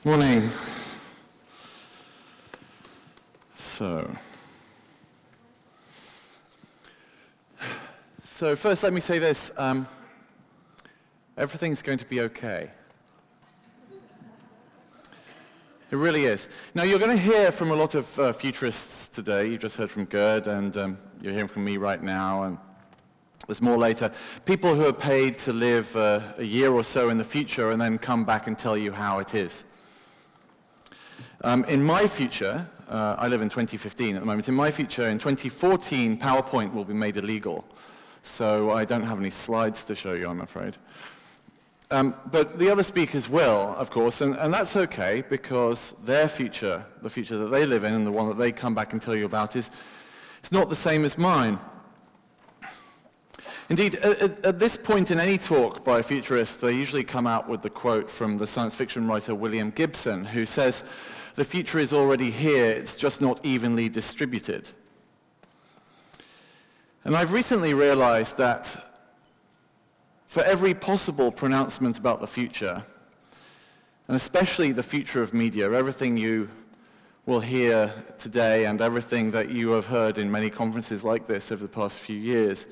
Morning. So first let me say this, everything's going to be okay. It really is. Now you're going to hear from a lot of futurists today. You just heard from Gerd, and you're hearing from me right now, and there's more later. People who are paid to live a year or so in the future and then come back and tell you how it is. In my future, I live in 2015 at the moment, in my future, in 2014, PowerPoint will be made illegal. So I don't have any slides to show you, I'm afraid. But the other speakers will, of course, and that's okay, because their future, the future that they live in and the one that they come back and tell you about is not the same as mine. Indeed, at this point in any talk by a futurist, they usually come out with the quote from the science fiction writer William Gibson, who says, "The future is already here, it's just not evenly distributed." And I've recently realized that for every possible pronouncement about the future, and especially the future of media, everything you will hear today and everything that you have heard in many conferences like this over the past few years,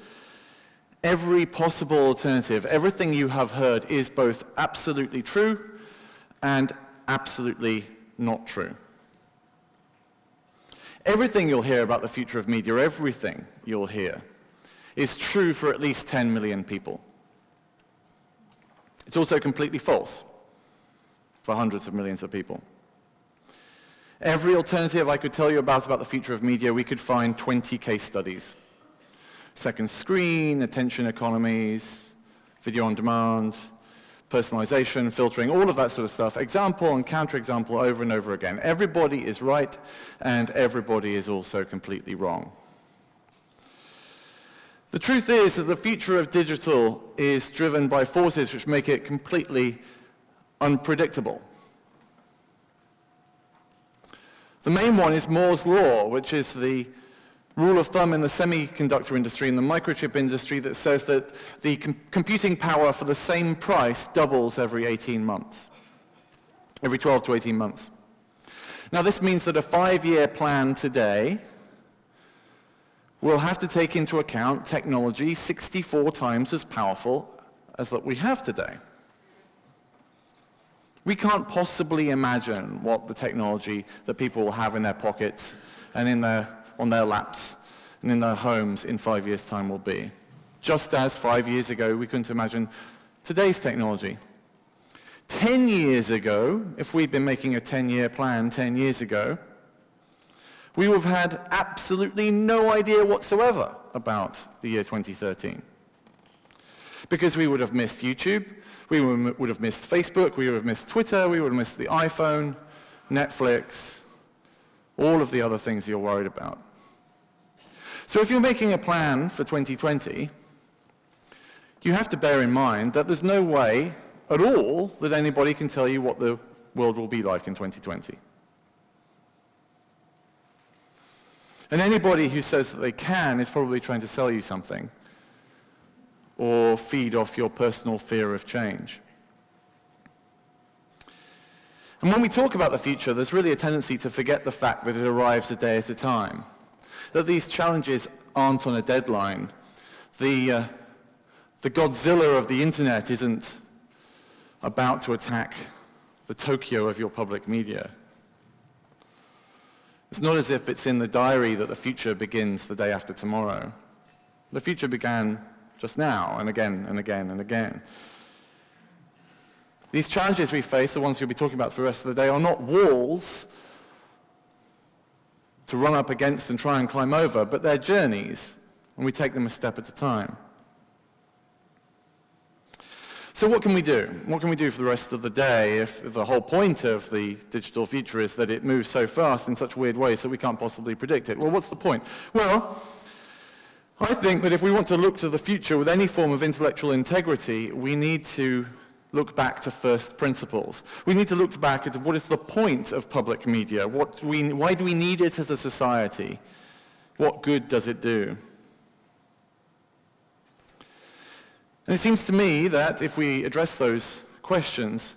every possible alternative, everything you have heard is both absolutely true and absolutely not true. Everything you'll hear about the future of media, everything you'll hear, is true for at least 10 million people. It's also completely false for hundreds of millions of people. Every alternative I could tell you about the future of media, we could find 20 case studies. Second screen, attention economies, video on demand, personalization, filtering, all of that sort of stuff, example and counterexample over and over again. Everybody is right, and everybody is also completely wrong. The truth is that the future of digital is driven by forces which make it completely unpredictable. The main one is Moore's law, which is the rule of thumb in the semiconductor industry and the microchip industry that says that the computing power for the same price doubles every 18 months, every 12 to 18 months. Now this means that a 5-year plan today will have to take into account technology 64 times as powerful as that we have today. We can't possibly imagine what the technology that people will have in their pockets and on their laps and in their homes in 5 years' time will be. Just as 5 years ago, we couldn't imagine today's technology. 10 years ago, if we'd been making a 10-year plan 10 years ago, we would have had absolutely no idea whatsoever about the year 2013. Because we would have missed YouTube, we would have missed Facebook, we would have missed Twitter, we would have missed the iPhone, Netflix, all of the other things you're worried about. So if you're making a plan for 2020, you have to bear in mind that there's no way at all that anybody can tell you what the world will be like in 2020. And anybody who says that they can is probably trying to sell you something or feed off your personal fear of change. And when we talk about the future, there's really a tendency to forget the fact that it arrives a day at a time, that these challenges aren't on a deadline. The Godzilla of the internet isn't about to attack the Tokyo of your public media. It's not as if it's in the diary that the future begins the day after tomorrow. The future began just now, and again, and again, and again. These challenges we face, the ones we'll be talking about for the rest of the day, are not walls to run up against and try and climb over, but they're journeys, and we take them a step at a time. So what can we do? What can we do for the rest of the day if the whole point of the digital future is that it moves so fast in such weird ways that we can't possibly predict it? Well, what's the point? Well, I think that if we want to look to the future with any form of intellectual integrity, we need to look back to first principles. We need to look back at what is the point of public media? Why do we need it as a society? What good does it do? And it seems to me that if we address those questions,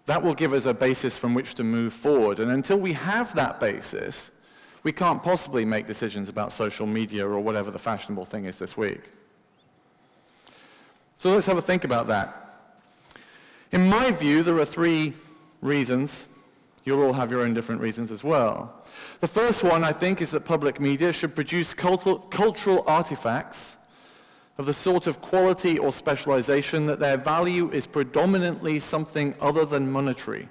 That will give us a basis from which to move forward. And until we have that basis, we can't possibly make decisions about social media or whatever the fashionable thing is this week. So let's have a think about that. In my view, there are 3 reasons. You'll all have your own different reasons as well. The first one, I think, is that public media should produce cultural artifacts of the sort of quality or specialization that their value is predominantly something other than monetary.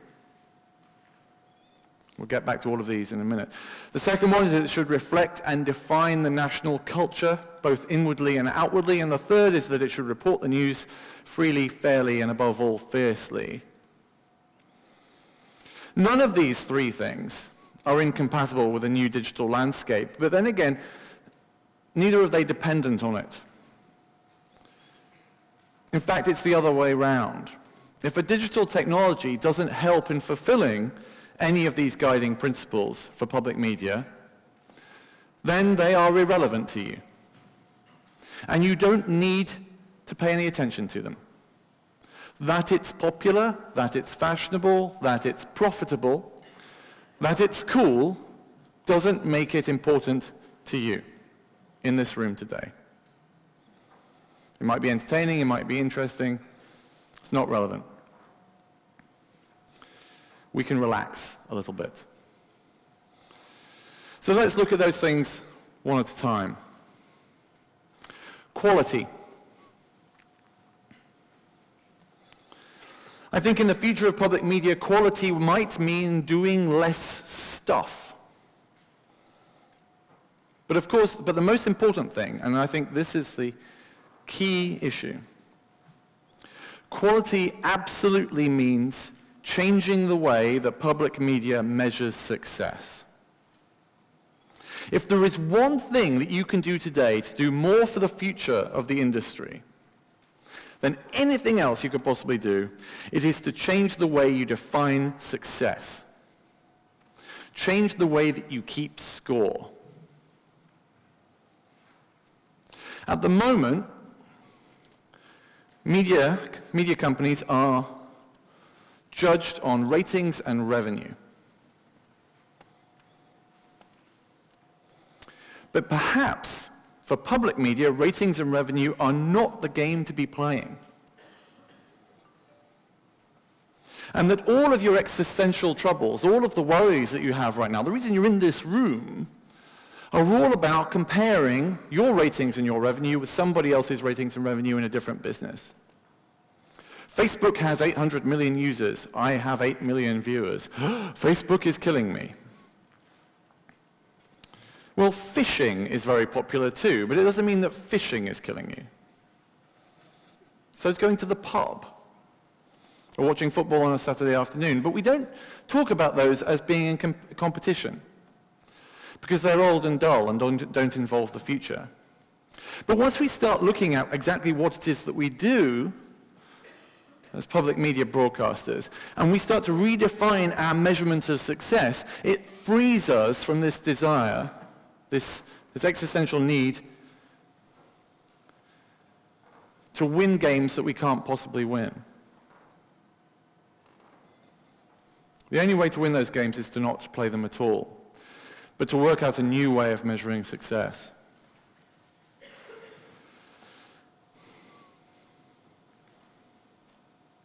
We'll get back to all of these in a minute. The second one is that it should reflect and define the national culture, both inwardly and outwardly. And the third is that it should report the news freely, fairly, and above all, fiercely. None of these 3 things are incompatible with a new digital landscape, but then again, neither are they dependent on it. In fact, it's the other way around. If a digital technology doesn't help in fulfilling any of these guiding principles for public media, then they are irrelevant to you. And you don't need to pay any attention to them. That it's popular, that it's fashionable, that it's profitable, that it's cool, doesn't make it important to you in this room today. It might be entertaining, it might be interesting. It's not relevant. We can relax a little bit. So let's look at those things one at a time. Quality. I think in the future of public media, quality might mean doing less stuff. But of course, the most important thing, and I think this is the key issue, quality absolutely means changing the way that public media measures success. If there is one thing that you can do today to do more for the future of the industry than anything else you could possibly do, it is to change the way you define success. Change the way that you keep score. At the moment, media companies are judged on ratings and revenue. But perhaps, for public media, ratings and revenue are not the game to be playing. And that all of your existential troubles, all of the worries that you have right now, the reason you're in this room, are all about comparing your ratings and your revenue with somebody else's ratings and revenue in a different business. Facebook has 800 million users. I have 8 million viewers. Facebook is killing me. Well, fishing is very popular too, but it doesn't mean that fishing is killing you. So it's going to the pub or watching football on a Saturday afternoon. But we don't talk about those as being in competition because they're old and dull and don't involve the future. But once we start looking at exactly what it is that we do as public media broadcasters, and we start to redefine our measurement of success, it frees us from this desire, this existential need to win games that we can't possibly win. The only way to win those games is to not play them at all, but to work out a new way of measuring success.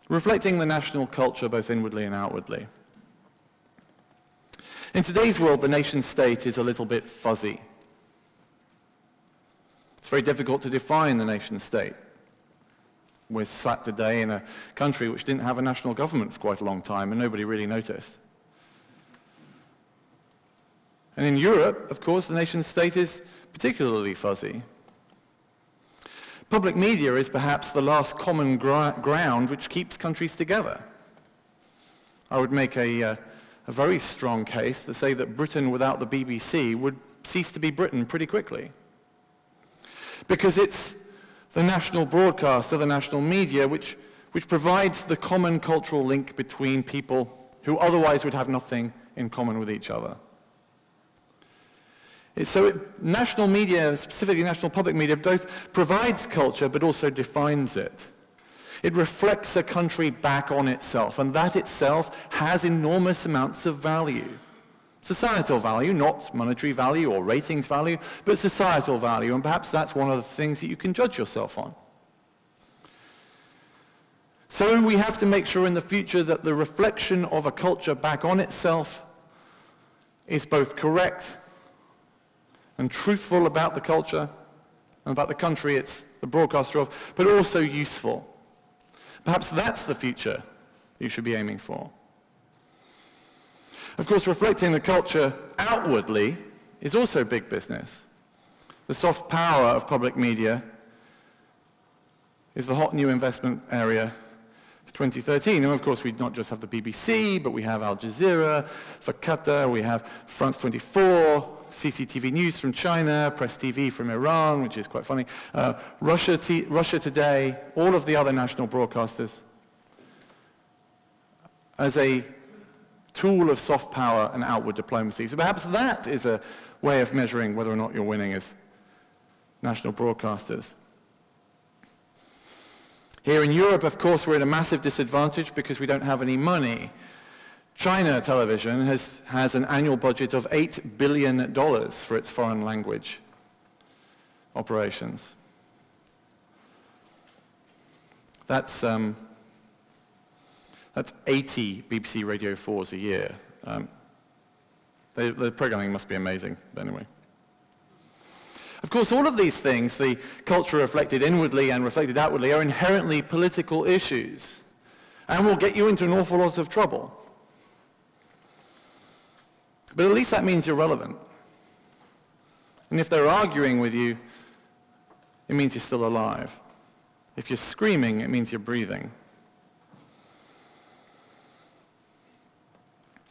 Reflecting the national culture both inwardly and outwardly. In today's world, the nation-state is a little bit fuzzy. It's very difficult to define the nation-state. We're sat today in a country which didn't have a national government for quite a long time, and nobody really noticed. And in Europe, of course, the nation-state is particularly fuzzy. Public media is perhaps the last common ground which keeps countries together. I would make a very strong case to say that Britain without the BBC would cease to be Britain pretty quickly. Because it's the national broadcaster, the national media, which provides the common cultural link between people who otherwise would have nothing in common with each other. National media, specifically national public media, both provides culture but also defines it. It reflects a country back on itself, and that itself has enormous amounts of value. Societal value, not monetary value or ratings value, but societal value, and perhaps that's one of the things that you can judge yourself on. So we have to make sure in the future that the reflection of a culture back on itself is both correct and truthful about the culture and about the country it's the broadcaster of, but also useful. Perhaps that's the future you should be aiming for. Of course, reflecting the culture outwardly is also big business. The soft power of public media is the hot new investment area for 2013. And of course, we not just have the BBC, but we have Al Jazeera for Qatar, we have France 24, CCTV News from China, Press TV from Iran, which is quite funny, Russia Today, all of the other national broadcasters, as a tool of soft power and outward diplomacy. So perhaps that is a way of measuring whether or not you're winning as national broadcasters. Here in Europe, of course, we're at a massive disadvantage because we don't have any money. China television has an annual budget of $8 billion for its foreign language operations. That's 80 BBC Radio 4s a year. The programming must be amazing, but anyway. Of course, all of these things, the culture reflected inwardly and reflected outwardly, are inherently political issues and will get you into an awful lot of trouble. But at least that means you're relevant. And if they're arguing with you, it means you're still alive. If you're screaming, it means you're breathing.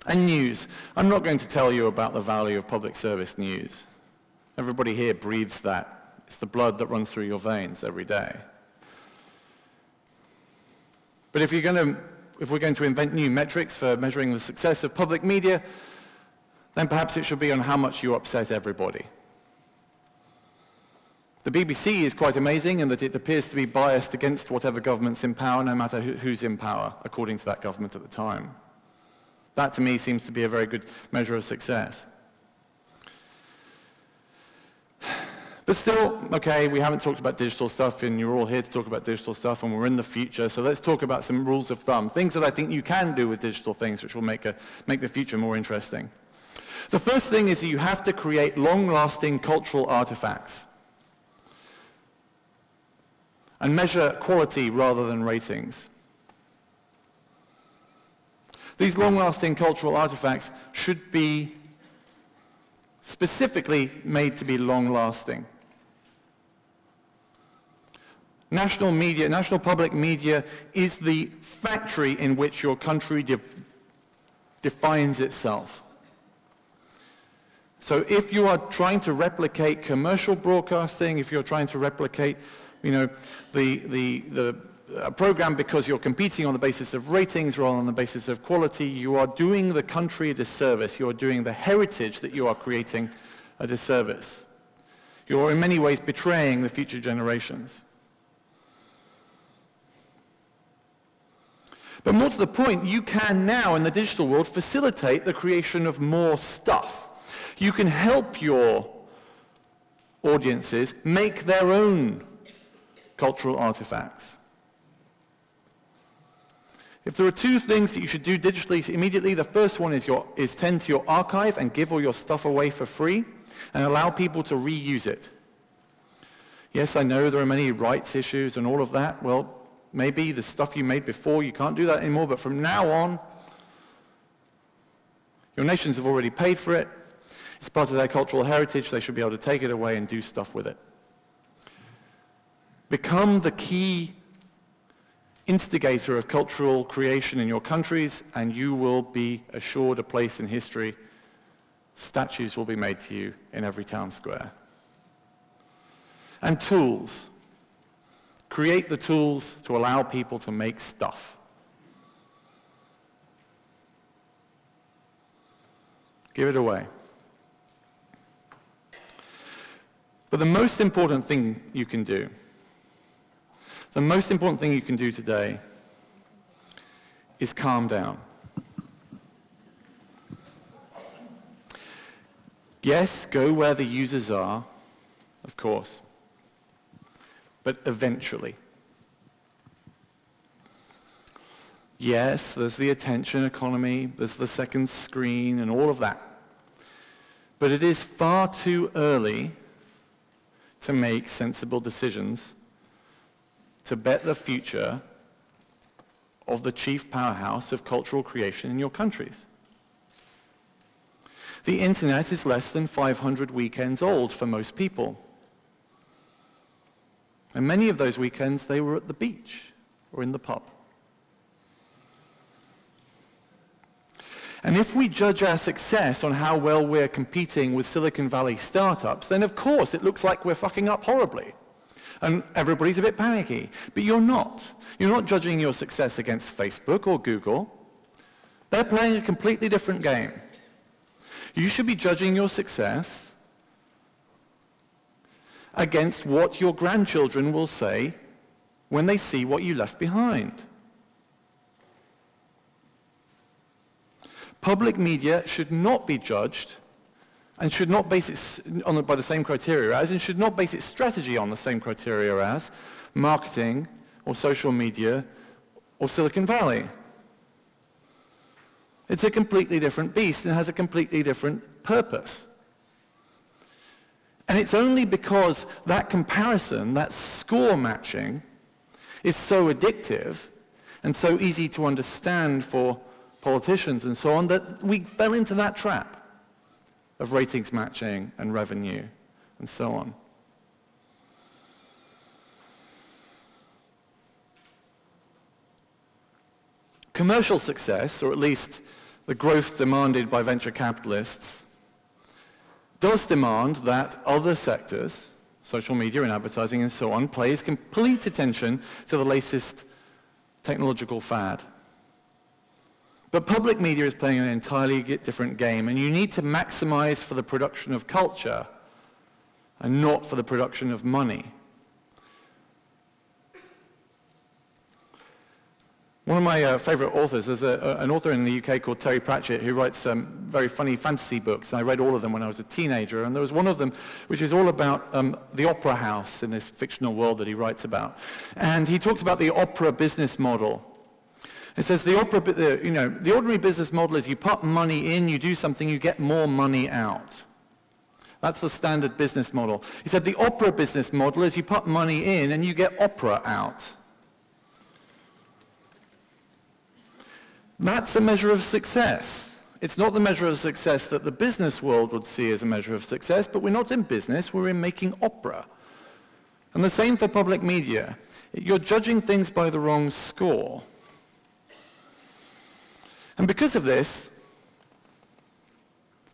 And news. I'm not going to tell you about the value of public service news. Everybody here breathes that. It's the blood that runs through your veins every day. But if we're going to invent new metrics for measuring the success of public media, then perhaps it should be on how much you upset everybody. The BBC is quite amazing in that it appears to be biased against whatever government's in power, no matter who's in power, according to that government at the time. That, to me, seems to be a very good measure of success. But still, okay, we haven't talked about digital stuff, and you're all here to talk about digital stuff, and we're in the future, so let's talk about some rules of thumb, things that I think you can do with digital things which will make the future more interesting. The first thing is that you have to create long-lasting cultural artifacts and measure quality rather than ratings. These long-lasting cultural artifacts should be specifically made to be long-lasting. National public media is the factory in which your country defines itself. So if you are trying to replicate commercial broadcasting, if you're trying to replicate, a program because you're competing on the basis of ratings rather than on the basis of quality, you are doing the country a disservice. You are doing the heritage that you are creating a disservice. You are in many ways betraying the future generations. But more to the point, you can now, in the digital world, facilitate the creation of more stuff. You can help your audiences make their own cultural artifacts. If there are two things that you should do digitally immediately, the first one is tend to your archive and give all your stuff away for free and allow people to reuse it. Yes, I know there are many rights issues and all of that. Well, maybe the stuff you made before, you can't do that anymore, but from now on, your nations have already paid for it. It's part of their cultural heritage. They should be able to take it away and do stuff with it. Become the key instigator of cultural creation in your countries, and you will be assured a place in history. Statues will be made to you in every town square. And tools. Create the tools to allow people to make stuff. Give it away. But the most important thing you can do, The most important thing you can do today is calm down. Yes, go where the users are, of course, but eventually. Yes, there's the attention economy, there's the second screen and all of that. But it is far too early to make sensible decisions to bet the future of the chief powerhouse of cultural creation in your countries. The internet is less than 500 weekends old for most people. And many of those weekends, they were at the beach or in the pub. And if we judge our success on how well we're competing with Silicon Valley startups, then of course it looks like we're fucking up horribly. And everybody's a bit panicky. But you're not. You're not judging your success against Facebook or Google. They're playing a completely different game. You should be judging your success against what your grandchildren will say when they see what you left behind. Public media should not be judged and should not base it by the same criteria as, and should not base its strategy on the same criteria as marketing or social media or Silicon Valley. It's a completely different beast and has a completely different purpose. And it's only because that comparison, that score matching, is so addictive and so easy to understand for politicians and so on, that we fell into that trap of ratings matching and revenue and so on. Commercial success, or at least the growth demanded by venture capitalists, does demand that other sectors, social media and advertising and so on, pays complete attention to the latest technological fad. But public media is playing an entirely different game, and you need to maximize for the production of culture and not for the production of money. One of my favorite authors is an author in the UK called Terry Pratchett, who writes very funny fantasy books. I read all of them when I was a teenager, and there was one of them which is all about the opera house in this fictional world that he writes about. And he talks about the opera business model. It says the ordinary business model is you put money in, you do something, you get more money out. That's the standard business model. He said the opera business model is you put money in and you get opera out. That's a measure of success. It's not the measure of success that the business world would see as a measure of success, but we're not in business, we're in making opera. And the same for public media. You're judging things by the wrong score. And because of this,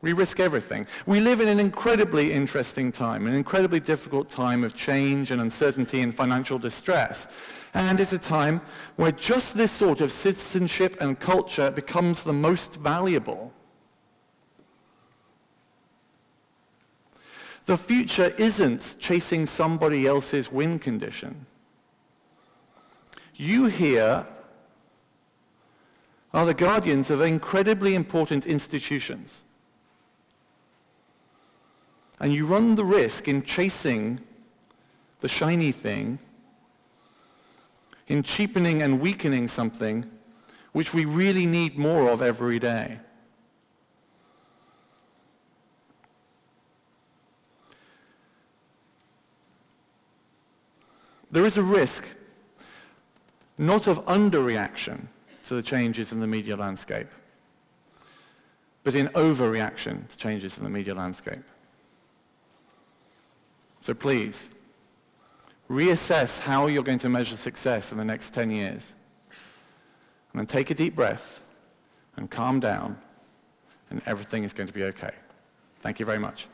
we risk everything. We live in an incredibly interesting time, an incredibly difficult time of change and uncertainty and financial distress. And it's a time where just this sort of citizenship and culture becomes the most valuable. The future isn't chasing somebody else's win condition. You here are the guardians of incredibly important institutions. And you run the risk in chasing the shiny thing, in cheapening and weakening something which we really need more of every day. There is a risk, not of underreaction to the changes in the media landscape, but in overreaction to changes in the media landscape. So please, reassess how you're going to measure success in the next 10 years. And then take a deep breath and calm down, and everything is going to be okay. Thank you very much.